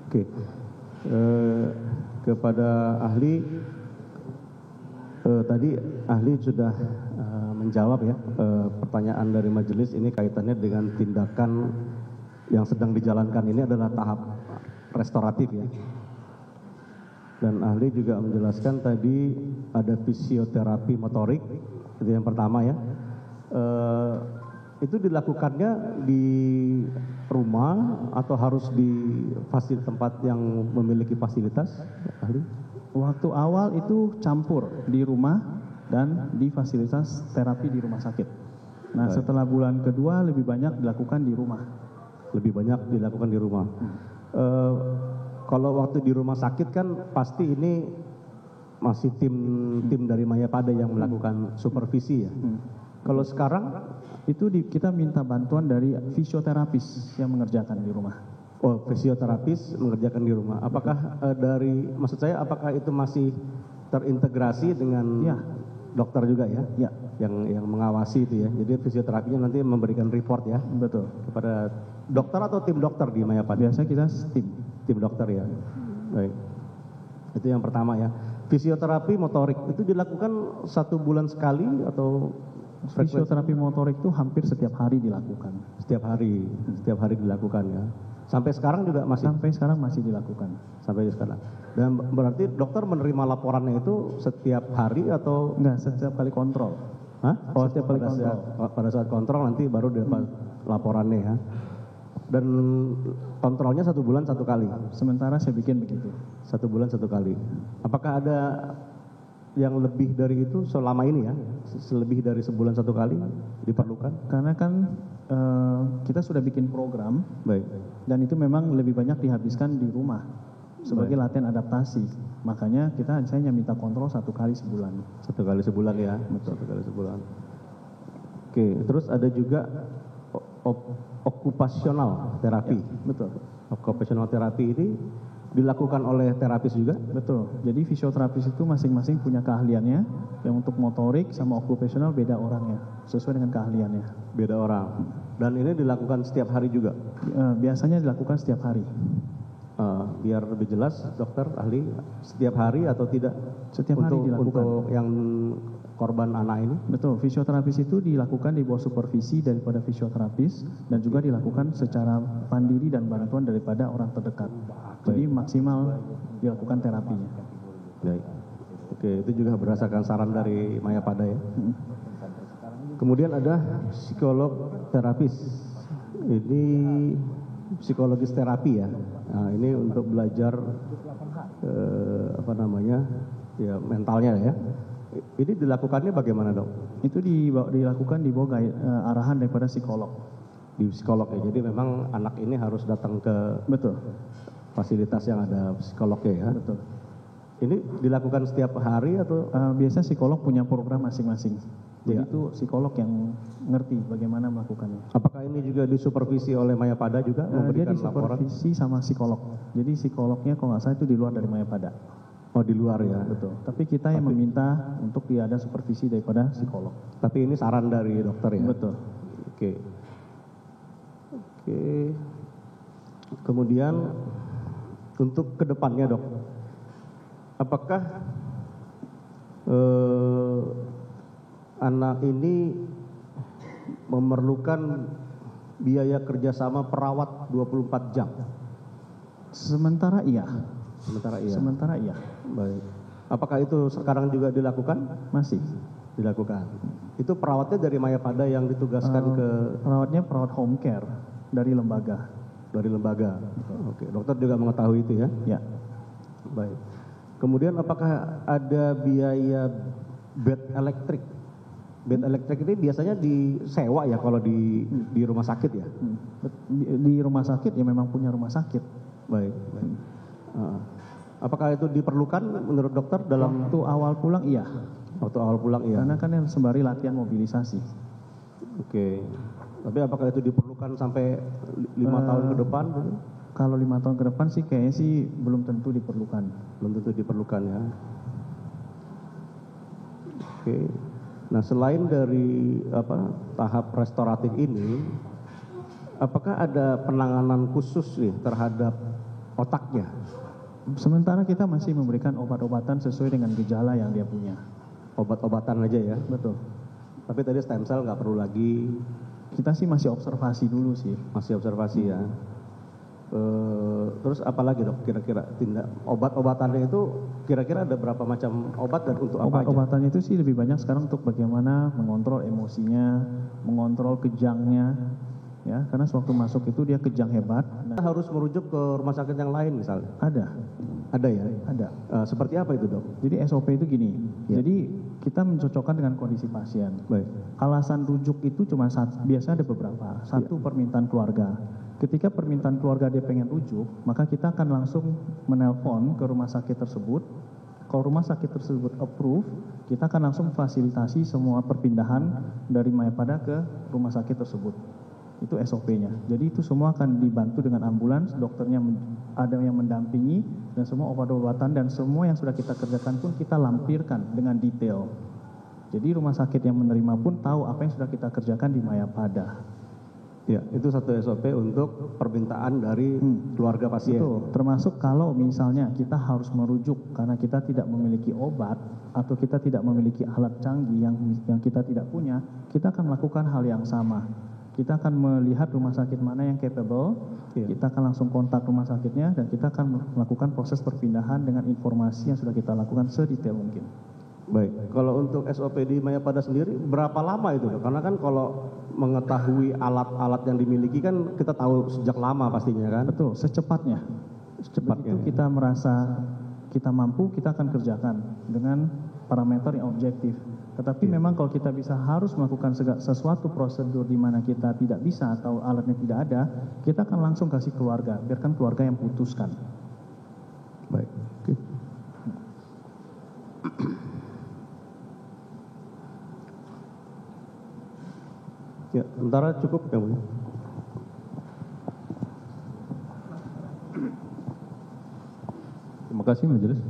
Oke. Kepada ahli, tadi ahli sudah menjawab ya pertanyaan dari majelis ini kaitannya dengan tindakan yang sedang dijalankan ini adalah tahap restoratif ya. Dan ahli juga menjelaskan tadi ada fisioterapi motorik, itu yang pertama ya. Itu dilakukannya di rumah atau harus di tempat yang memiliki fasilitas, ahli? Waktu awal itu campur di rumah dan di fasilitas terapi di rumah sakit. Nah, setelah bulan kedua lebih banyak dilakukan di rumah. Lebih banyak dilakukan di rumah. Kalau waktu di rumah sakit kan pasti ini masih tim dari Mayapada yang melakukan supervisi ya. Kalau sekarang itu kita minta bantuan dari fisioterapis yang mengerjakan di rumah. Oh, fisioterapis mengerjakan di rumah. Apakah maksud saya apakah itu masih terintegrasi dengan dokter juga ya? Ya. Yang mengawasi itu ya. Jadi fisioterapinya nanti memberikan report ya. Betul. Kepada dokter atau tim dokter di Mayapada? Biasa kita tim dokter ya. Baik. Itu yang pertama ya. Fisioterapi motorik itu dilakukan 1 bulan sekali atau fisioterapi motorik itu hampir setiap hari dilakukan. Setiap hari dilakukan ya. Sampai sekarang juga masih? Sampai sekarang masih dilakukan. Sampai sekarang. Dan berarti dokter menerima laporannya itu setiap hari atau? Enggak, setiap kali kontrol. Hah? Oh, setiap kali kontrol. Pada saat kontrol nanti baru dapat laporannya ya. Dan kontrolnya 1 bulan 1 kali? Sementara saya bikin begitu. 1 bulan 1 kali. Apakah ada yang lebih dari itu selama ini ya? Lebih dari sebulan 1 kali diperlukan? Karena kan kita sudah bikin program. Baik. Dan itu memang lebih banyak dihabiskan di rumah sebagai latihan adaptasi. Makanya saya hanya minta kontrol 1 kali sebulan. 1 kali sebulan ya? Betul. 1 kali sebulan. Oke, terus ada juga okupasional terapi. Ya, betul. Okupasional terapi ini dilakukan oleh terapis juga? Betul. Jadi fisioterapis itu masing-masing punya keahliannya. Yang untuk motorik sama okupasional beda orangnya, sesuai dengan keahliannya. Beda orang. Dan ini dilakukan setiap hari juga? Biasanya dilakukan setiap hari. Biar lebih jelas, dokter ahli, setiap hari atau tidak? Setiap hari dilakukan. Untuk yang korban anak ini? Betul. Fisioterapis itu dilakukan di bawah supervisi daripada fisioterapis dan juga dilakukan secara mandiri dan bantuan daripada orang terdekat. Jadi maksimal dilakukan terapinya. Baik. Oke, itu juga berdasarkan saran dari Mayapada ya. Kemudian ada psikolog terapis. Ini psikologis terapi ya. Nah, ini untuk belajar mentalnya ya. Ini dilakukannya bagaimana dok? Itu dilakukan di bawah arahan daripada psikolog. Di psikolog ya. Jadi memang anak ini harus datang ke fasilitas yang ada psikolognya ya. Betul. Ini dilakukan setiap hari atau? Biasa psikolog punya program masing-masing. Jadi itu psikolog yang ngerti bagaimana melakukannya. Apakah ini juga disupervisi oleh Mayapada juga memberikan laporan? Dia disupervisi sama psikolog. Jadi psikolognya kalau nggak salah itu di luar dari Mayapada. Oh di luar ya? Betul. Tapi kita yang meminta untuk ada supervisi daripada psikolog. Tapi ini saran dari dokter ya? Betul. Oke. Kemudian untuk kedepannya dok, apakah anak ini memerlukan biaya kerjasama perawat 24 jam? Sementara iya. Sementara iya. Baik. Apakah itu sekarang juga dilakukan? Masih dilakukan. Itu perawatnya dari Mayapada yang ditugaskan perawatnya perawat home care dari lembaga. Dari lembaga. Oke, dokter juga mengetahui itu ya? Ya. Baik. Kemudian apakah ada biaya bed elektrik? Bed elektrik ini biasanya disewa ya kalau di rumah sakit ya? Di rumah sakit ya memang punya rumah sakit. Baik. Apakah itu diperlukan menurut dokter dalam waktu awal pulang? Iya. Waktu awal pulang iya. Karena kan yang sembari latihan mobilisasi. Oke. Tapi apakah itu diperlukan sampai 5 tahun ke depan? Kalau 5 tahun ke depan sih kayaknya sih belum tentu diperlukan. Belum tentu diperlukan ya. Oke. Nah selain dari tahap restoratif ini, apakah ada penanganan khusus nih terhadap otaknya. Sementara kita masih memberikan obat-obatan sesuai dengan gejala yang dia punya. Obat-obatan aja ya. Betul. Tapi tadi stem cell nggak perlu lagi. Kita sih masih observasi dulu sih. Masih observasi ya. Terus apa lagi dok kira-kira tindak obat-obatannya itu kira-kira ada berapa macam obat dan untuk apa aja? Obat-obatan itu sih lebih banyak sekarang untuk bagaimana mengontrol emosinya, mengontrol kejangnya, ya karena sewaktu masuk itu dia kejang hebat. Kita harus merujuk ke rumah sakit yang lain misalnya. Ada ya? Ada. Seperti apa itu dok? Jadi SOP itu gini. Ya. Jadi kita mencocokkan dengan kondisi pasien. Baik. Alasan rujuk itu cuma satu, biasa ada beberapa. Satu permintaan keluarga. Ketika permintaan keluarga dia pengen rujuk, maka kita akan langsung menelpon ke rumah sakit tersebut. Kalau rumah sakit tersebut approve, kita akan langsung fasilitasi semua perpindahan dari Mayapada ke rumah sakit tersebut. Itu SOP-nya. Jadi itu semua akan dibantu dengan ambulans, dokternya ada yang mendampingi, dan semua obat-obatan dan semua yang sudah kita kerjakan pun kita lampirkan dengan detail. Jadi rumah sakit yang menerima pun tahu apa yang sudah kita kerjakan di Mayapada. Ya, itu satu SOP untuk permintaan dari keluarga pasien. Betul, termasuk kalau misalnya kita harus merujuk karena kita tidak memiliki obat atau kita tidak memiliki alat canggih yang kita tidak punya, kita akan melakukan hal yang sama. Kita akan melihat rumah sakit mana yang capable, kita akan langsung kontak rumah sakitnya dan kita akan melakukan proses perpindahan dengan informasi yang sudah kita lakukan sedetail mungkin. Baik, kalau untuk SOP di Mayapada sendiri berapa lama itu? Karena kan kalau mengetahui alat-alat yang dimiliki kan kita tahu sejak lama pastinya kan? Betul, secepatnya. Begitu kita merasa kita mampu, kita akan kerjakan dengan parameter yang objektif. Tetapi memang kalau kita bisa harus melakukan sesuatu prosedur di mana kita tidak bisa atau alatnya tidak ada, kita akan langsung kasih keluarga, biarkan keluarga yang putuskan. Baik. Oke. Ya, sementara cukup ya, Bu. Terima kasih Majelis.